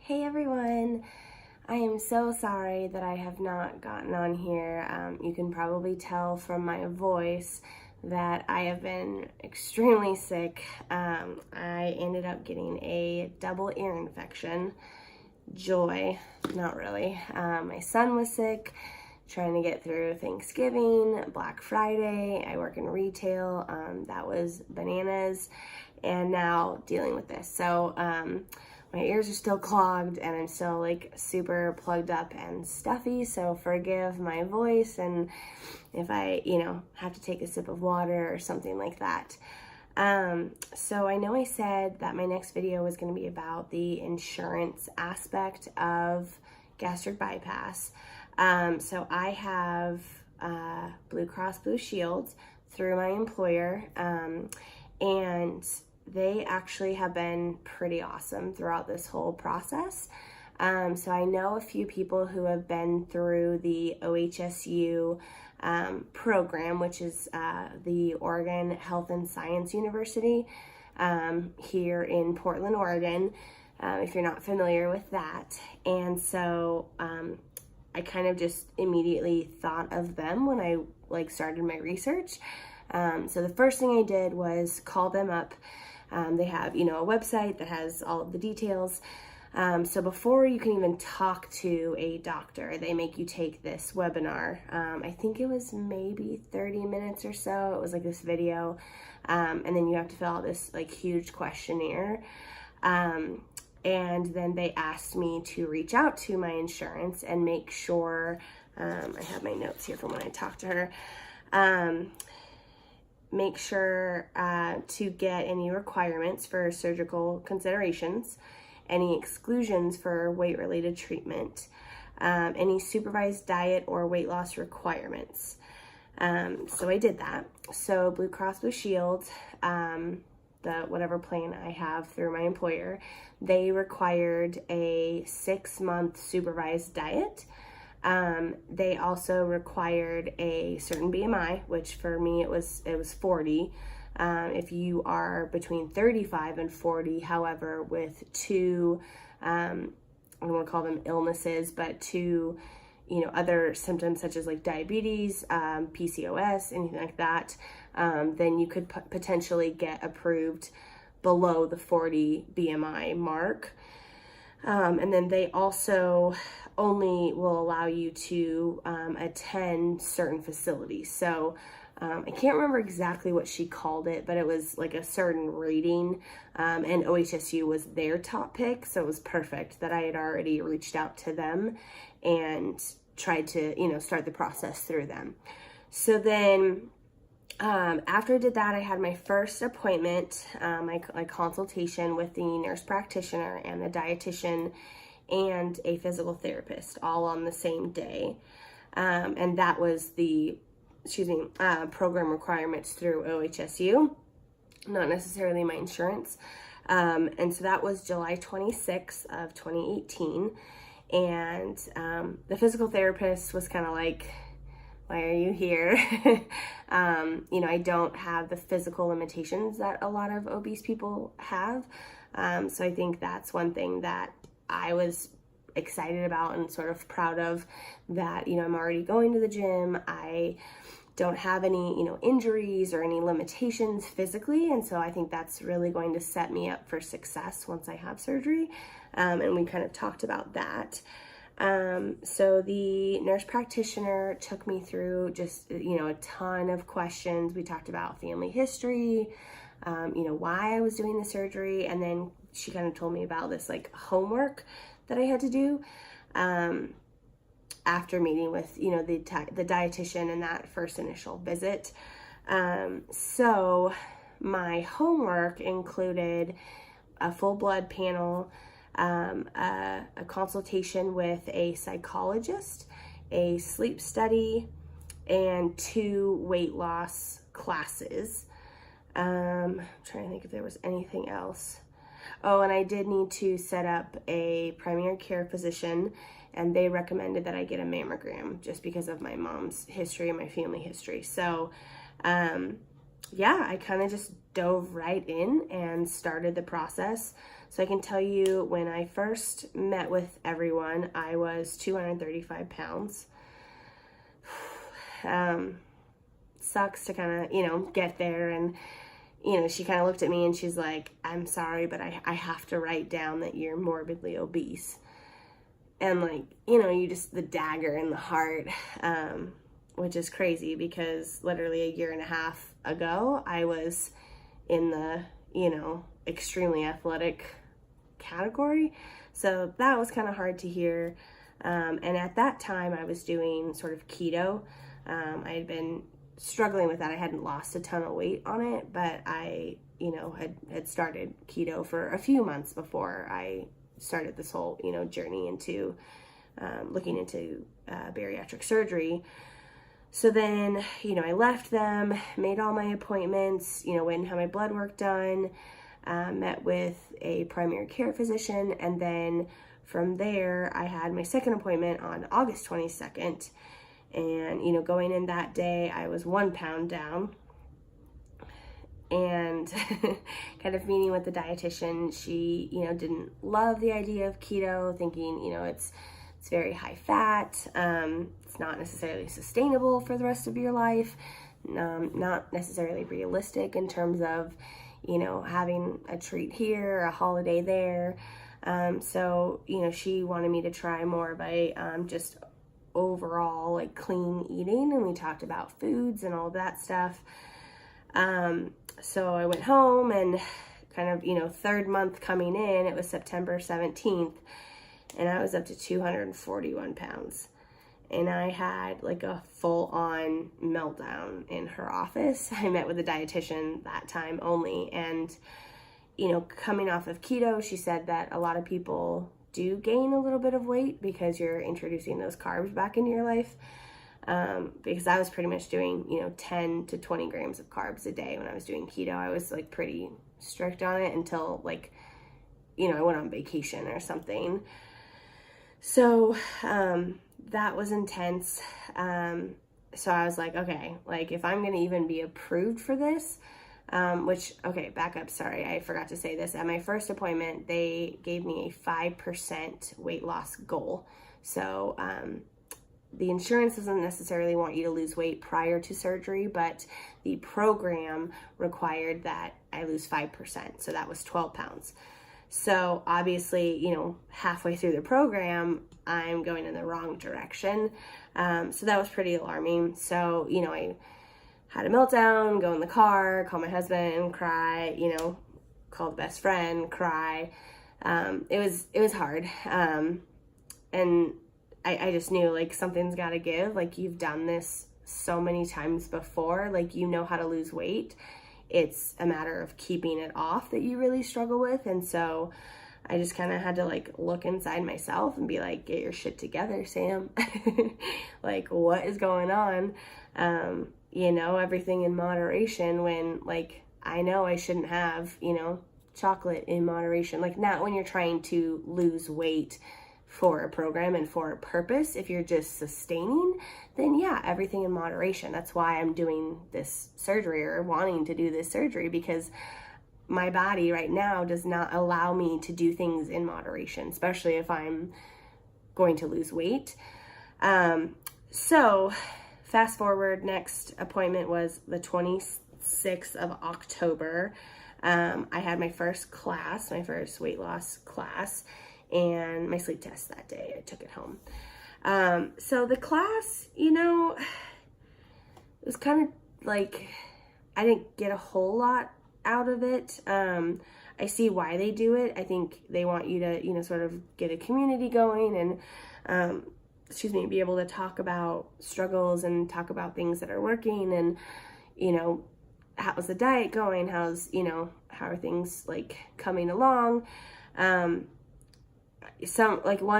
Hey everyone! I am so sorry that I have not gotten on here. You can probably tell from my voice that I have been extremely sick. I ended up getting a double ear infection. Joy, not really. My son was sick, trying to get through Thanksgiving, Black Friday. I work in retail. That was bananas, and now dealing with this. So, my ears are still clogged and I'm still like super plugged up and stuffy, so forgive my voice and if I, have to take a sip of water or something like that. So I know I said that my next video was going to be about the insurance aspect of gastric bypass. So I have Blue Cross Blue Shield through my employer, and they actually have been pretty awesome throughout this whole process. So I know a few people who have been through the OHSU program, which is the Oregon Health and Science University here in Portland, Oregon, if you're not familiar with that. And so I kind of just immediately thought of them when I started my research. So the first thing I did was call them up. They have, a website that has all of the details. So before you can even talk to a doctor, they make you take this webinar. I think it was maybe 30 minutes or so. It was like this video. And then you have to fill out this huge questionnaire. And then they asked me to reach out to my insurance and make sure, I have my notes here from when I talked to her, make sure to get any requirements for surgical considerations, any exclusions for weight-related treatment, any supervised diet or weight loss requirements. So I did that. So Blue Cross Blue Shield, the whatever plan I have through my employer, they required a 6-month supervised diet. They also required a certain BMI, which for me it was 40. If you are between 35 and 40, however, with two, I don't want to call them illnesses, but two, other symptoms such as diabetes, PCOS, anything like that, then you could potentially get approved below the 40 BMI mark. And then they also only will allow you to attend certain facilities. So I can't remember exactly what she called it, but it was like a certain rating, and OHSU was their top pick. So it was perfect that I had already reached out to them and tried to, start the process through them. So then after I did that, I had my first appointment, my consultation with the nurse practitioner and the dietitian and a physical therapist all on the same day. And that was the, program requirements through OHSU, not necessarily my insurance. And so that was July 26th of 2018. And the physical therapist was kind of like, why are you here? I don't have the physical limitations that a lot of obese people have. So I think that's one thing that I was excited about and sort of proud of, that, I'm already going to the gym. I don't have any, injuries or any limitations physically. And so I think that's really going to set me up for success once I have surgery. And we kind of talked about that. So the nurse practitioner took me through just, a ton of questions. We talked about family history, why I was doing the surgery. And then she kind of told me about this homework that I had to do, after meeting with, the dietitian in that first initial visit. So my homework included a full blood panel, a consultation with a psychologist, a sleep study, and 2 weight loss classes. I'm trying to think if there was anything else. Oh, and I did need to set up a primary care physician, and they recommended that I get a mammogram just because of my mom's history and my family history. So, yeah, I kind of just dove right in and started the process. So I can tell you, when I first met with everyone, I was 235 pounds. Sucks to kind of, get there. And, she kind of looked at me and she's like, I'm sorry, but I have to write down that you're morbidly obese. And like, you just, the dagger in the heart, which is crazy because literally a year and a half ago, I was in the, extremely athletic category. So that was kind of hard to hear. And at that time I was doing sort of keto. I had been struggling with that. I hadn't lost a ton of weight on it, but I, had started keto for a few months before I started this whole, journey into looking into bariatric surgery. So then, I left them, made all my appointments, went and had my blood work done, met with a primary care physician, and then from there, I had my second appointment on August 22nd. And, going in that day, I was 1 pound down. And kind of meeting with the dietitian, she, didn't love the idea of keto, thinking, it's very high fat. It's not necessarily sustainable for the rest of your life. Not necessarily realistic in terms of, having a treat here, a holiday there. So, she wanted me to try more of a just overall like clean eating, and we talked about foods and all that stuff. So I went home and kind of, third month coming in, it was September 17th, and I was up to 241 pounds. And I had like a full-on meltdown in her office. I met with a dietitian that time only, and, coming off of keto, she said that a lot of people do gain a little bit of weight because you're introducing those carbs back into your life. Because I was pretty much doing, 10 to 20 grams of carbs a day when I was doing keto. I was like pretty strict on it until like, I went on vacation or something. So, that was intense. So I was like, okay, like if I'm going to even be approved for this, okay, back up. Sorry, I forgot to say this. At my first appointment, they gave me a 5% weight loss goal. So, the insurance doesn't necessarily want you to lose weight prior to surgery, but the program required that I lose 5%. So that was 12 pounds. So obviously, halfway through the program, I'm going in the wrong direction. So that was pretty alarming. So, I had a meltdown, go in the car, call my husband, cry, call the best friend, cry. It was hard. And I just knew like something's got to give. Like, you've done this so many times before, like, how to lose weight. It's a matter of keeping it off that you really struggle with. And so I just kind of had to like look inside myself and be like, get your shit together, Sam. Like, what is going on? Everything in moderation, when like, I know I shouldn't have, chocolate in moderation. Like, not when you're trying to lose weight for a program and for a purpose. If you're just sustaining, then yeah, everything in moderation. That's why I'm doing this surgery, or wanting to do this surgery, because my body right now does not allow me to do things in moderation, especially if I'm going to lose weight. So fast forward, next appointment was the 26th of October. I had my first class, my first weight loss class, and my sleep test that day. I took it home. So the class, it was kind of like, I didn't get a whole lot out of it. I see why they do it. I think they want you to, sort of get a community going and, be able to talk about struggles and talk about things that are working, and, how's the diet going? How are things like coming along? One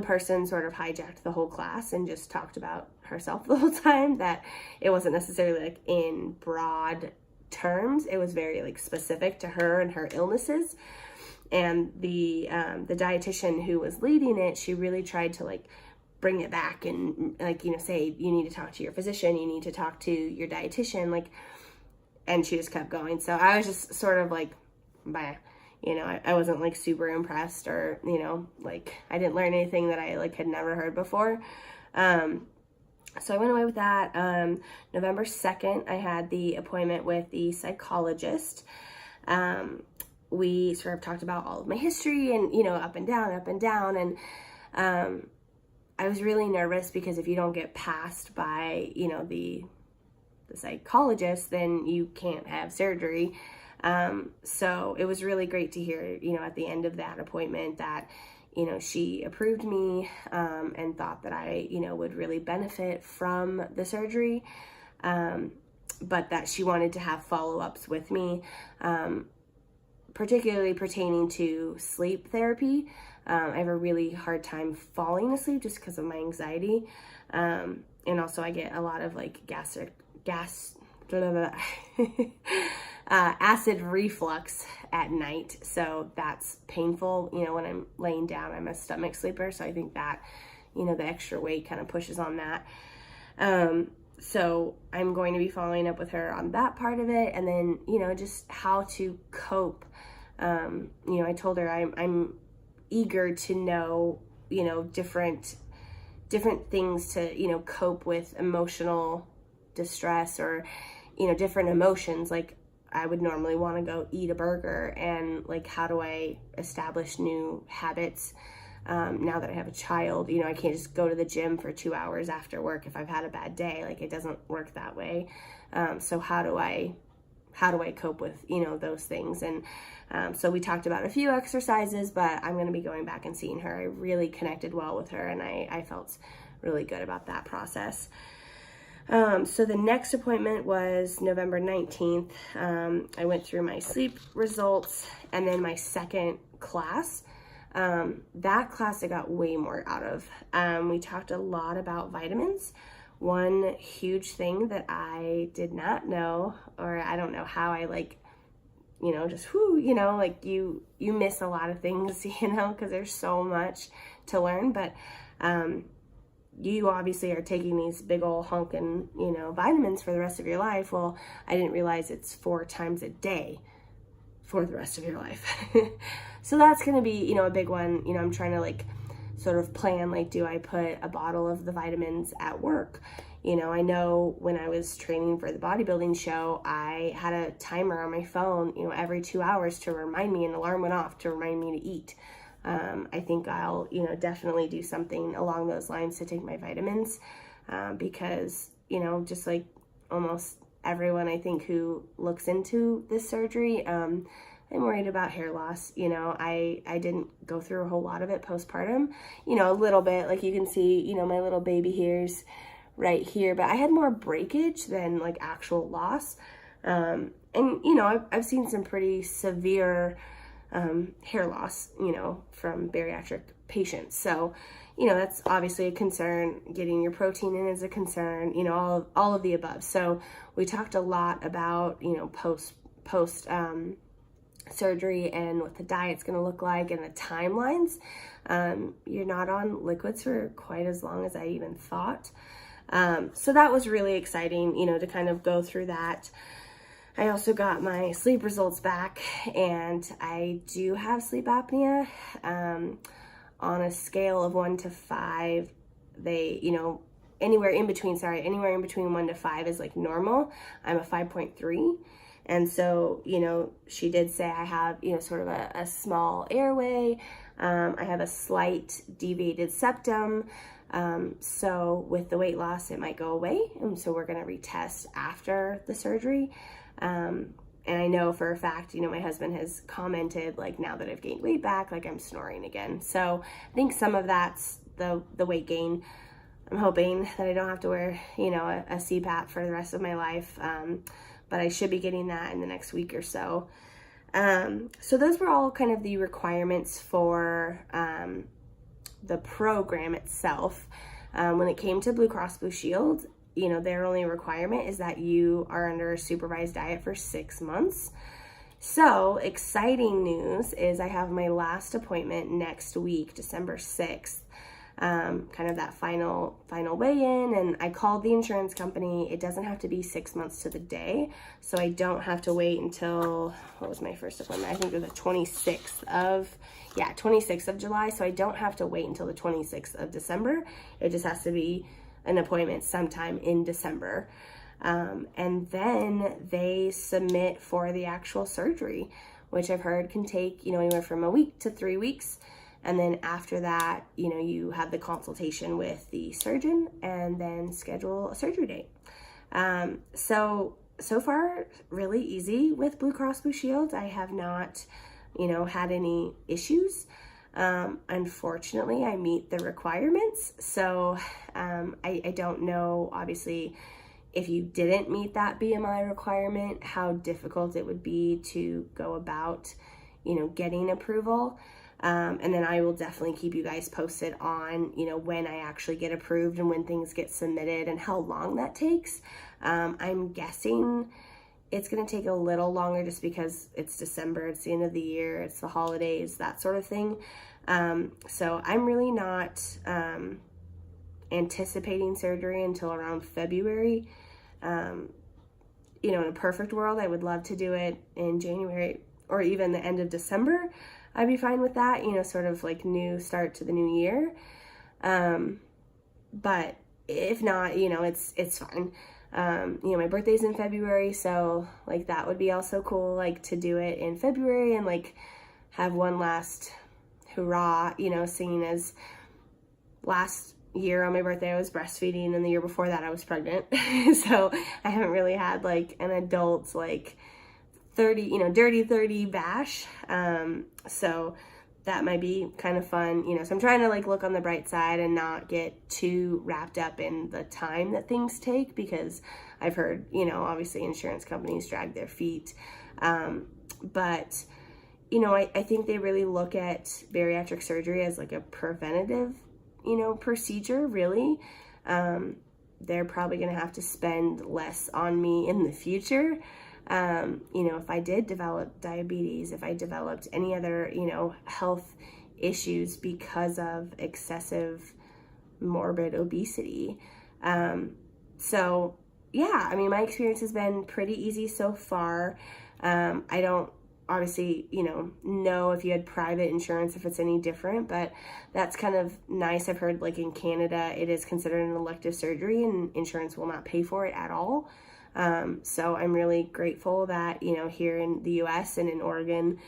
person sort of hijacked the whole class and just talked about herself the whole time, that it wasn't necessarily like in broad terms. It was very like specific to her and her illnesses. And the dietitian who was leading it, she really tried to like bring it back and like, say, you need to talk to your physician, you need to talk to your dietitian, like, and she just kept going. So I was just sort of like, bye, you know, I wasn't like super impressed, or, you know, like I didn't learn anything that I like had never heard before. So I went away with that. November 2nd, I had the appointment with the psychologist. We sort of talked about all of my history and, you know, up and down. And I was really nervous because if you don't get passed by, you know, the psychologist, then you can't have surgery. So it was really great to hear, you know, at the end of that appointment that, you know, she approved me, and thought that I, you know, would really benefit from the surgery, but that she wanted to have follow-ups with me, particularly pertaining to sleep therapy. I have a really hard time falling asleep just because of my anxiety, and also I get a lot of like acid reflux at night, so that's painful. You know, when I'm laying down, I'm a stomach sleeper, so I think that, you know, the extra weight kind of pushes on that. So I'm going to be following up with her on that part of it, and then, you know, just how to cope. You know, I told her I'm eager to know, you know, different things to, you know, cope with emotional distress, or, you know, different emotions. Like I would normally want to go eat a burger, and like, how do I establish new habits now that I have a child? You know, I can't just go to the gym for 2 hours after work if I've had a bad day. Like, it doesn't work that way. So how do I cope with, you know, those things? And so we talked about a few exercises, but I'm going to be going back and seeing her. I really connected well with her, and I felt really good about that process. So the next appointment was November 19th. I went through my sleep results, and then my second class. That class I got way more out of. We talked a lot about vitamins. One huge thing that I did not know, or I don't know how I like, you know, just you know, like you miss a lot of things, you know, because there's so much to learn. But you obviously are taking these big old hunkin', you know, vitamins for the rest of your life. Well, I didn't realize it's 4 times a day for the rest of your life. So that's going to be, you know, a big one. You know, I'm trying to like sort of plan, like, do I put a bottle of the vitamins at work? You know, I know when I was training for the bodybuilding show, I had a timer on my phone, you know, every 2 hours to remind me, an alarm went off to remind me to eat. I think I'll, you know, definitely do something along those lines to take my vitamins, because, you know, just like almost everyone I think who looks into this surgery, I'm worried about hair loss. You know, I didn't go through a whole lot of it postpartum, you know, a little bit, like you can see, you know, my little baby hairs right here, but I had more breakage than like actual loss. And, you know, I've seen some pretty severe hair loss, you know, from bariatric patients. So, you know, that's obviously a concern. Getting your protein in is a concern, you know, all of the above. So we talked a lot about, you know, post surgery and what the diet's going to look like and the timelines. You're not on liquids for quite as long as I even thought. So that was really exciting, you know, to kind of go through that. I also got my sleep results back, and I do have sleep apnea. On a scale of 1 to 5, they, you know, anywhere in between 1 to 5 is like normal. I'm a 5.3. And so, you know, she did say I have, you know, sort of a small airway. I have a slight deviated septum. So with the weight loss, it might go away. And so we're going to retest after the surgery. And I know for a fact, you know, my husband has commented, like, now that I've gained weight back, like I'm snoring again. So I think some of that's the weight gain. I'm hoping that I don't have to wear, you know, a CPAP for the rest of my life. But I should be getting that in the next week or so. So those were all kind of the requirements for the program itself. When it came to Blue Cross Blue Shield, you know, their only requirement is that you are under a supervised diet for 6 months. So exciting news is I have my last appointment next week, December 6th. kind of that final weigh-in. And I called the insurance company. It doesn't have to be 6 months to the day, so I don't have to wait until, what was my first appointment? I think it was the 26th of July. So I don't have to wait until the 26th of December. It just has to be an appointment sometime in December. And then they submit for the actual surgery, which I've heard can take, anywhere from a week to 3 weeks. And then after that, you have the consultation with the surgeon and then schedule a surgery date. So far, really easy with Blue Cross Blue Shield. I have not, had any issues. Unfortunately, I meet the requirements. So I don't know, obviously, if you didn't meet that BMI requirement, how difficult it would be to go about, getting approval. And then I will definitely keep you guys posted on, when I actually get approved and when things get submitted and how long that takes. I'm guessing it's going to take a little longer just because it's December, it's the end of the year, it's the holidays, that sort of thing. So I'm really not anticipating surgery until around February. In a perfect world, I would love to do it in January or even the end of December. I'd be fine with that, sort of like new start to the new year. But if not, it's fine. My birthday's in February, so like that would be also cool, like to do it in February and like have one last hurrah, seeing as last year on my birthday I was breastfeeding and the year before that I was pregnant. So I haven't really had like an adult like 30, dirty 30 bash. So that might be kind of fun, so I'm trying to like look on the bright side and not get too wrapped up in the time that things take, because I've heard, obviously insurance companies drag their feet. But, I think they really look at bariatric surgery as like a preventative, procedure, really. They're probably going to have to spend less on me in the future. If I did develop diabetes, if I developed any other, health issues because of excessive morbid obesity. So yeah, my experience has been pretty easy so far. I don't obviously, know if you had private insurance, if it's any different, but that's kind of nice. I've heard like in Canada, it is considered an elective surgery and insurance will not pay for it at all. So I'm really grateful that, here in the US and in Oregon,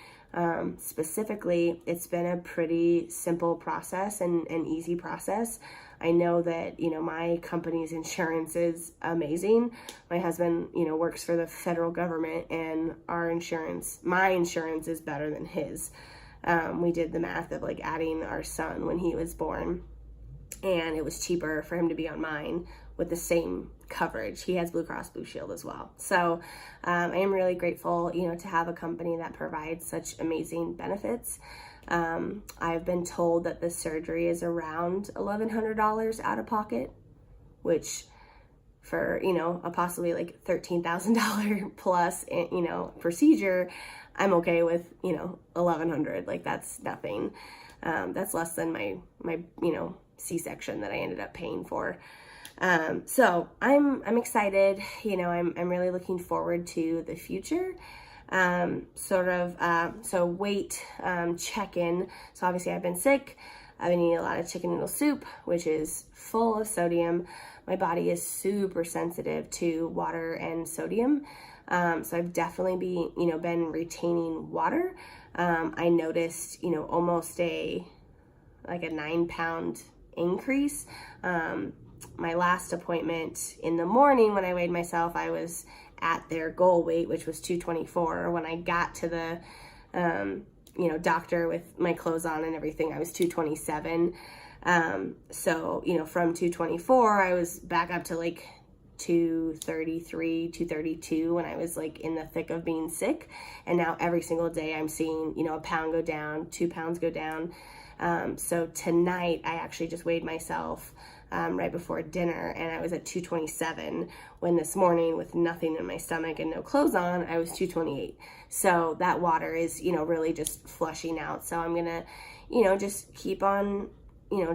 specifically, it's been a pretty simple process and an easy process. I know that, my company's insurance is amazing. My husband, works for the federal government and my insurance is better than his. We did the math of like adding our son when he was born, and it was cheaper for him to be on mine with the same coverage. He has Blue Cross Blue Shield as well. So I am really grateful, to have a company that provides such amazing benefits. I've been told that the surgery is around $1,100 out of pocket, which for, a possibly like $13,000 plus, procedure, I'm okay with, $1,100. Like that's nothing. That's less than my C-section that I ended up paying for. So I'm excited, I'm really looking forward to the future. So weight, check-in. So obviously I've been sick. I've been eating a lot of chicken noodle soup, which is full of sodium. My body is super sensitive to water and sodium. So I've definitely been retaining water. I noticed, almost a 9-pound increase. My last appointment in the morning when I weighed myself, I was at their goal weight, which was 224. When I got to the, doctor with my clothes on and everything, I was 227. So, from 224, I was back up to like 233, 232 when I was like in the thick of being sick. And now every single day I'm seeing, a pound go down, 2 pounds go down. So tonight I actually just weighed myself right before dinner, and I was at 227, when this morning with nothing in my stomach and no clothes on, I was 228. So that water is, really just flushing out. So I'm gonna, just keep on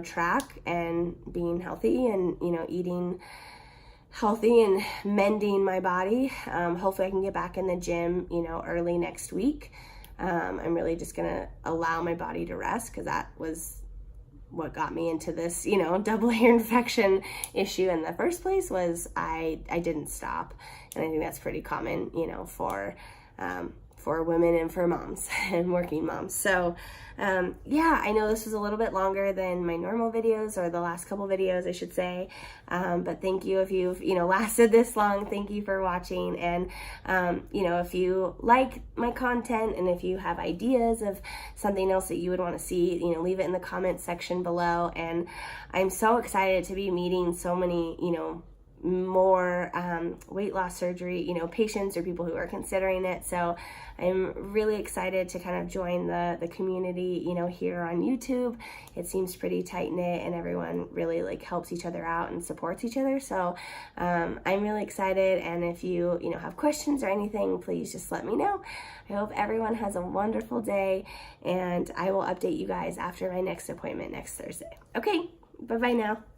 track and being healthy and, eating healthy and mending my body. Hopefully I can get back in the gym, early next week. I'm really just gonna allow my body to rest, because that was what got me into this, double ear infection issue in the first place. Was I didn't stop. And I think that's pretty common, for women and for moms and working moms. So yeah, I know this was a little bit longer than my normal videos, or the last couple videos I should say, but thank you if you've lasted this long. Thank you for watching. And if you like my content, and if you have ideas of something else that you would want to see, leave it in the comments section below. And I'm so excited to be meeting so many more weight loss surgery patients, or people who are considering it. So I'm really excited to kind of join the community here on YouTube. It seems pretty tight-knit, and everyone really helps each other out and supports each other. So I'm really excited. And if you have questions or anything, please just let me know. I hope everyone has a wonderful day, and I will update you guys after my next appointment next Thursday. Okay, bye-bye now.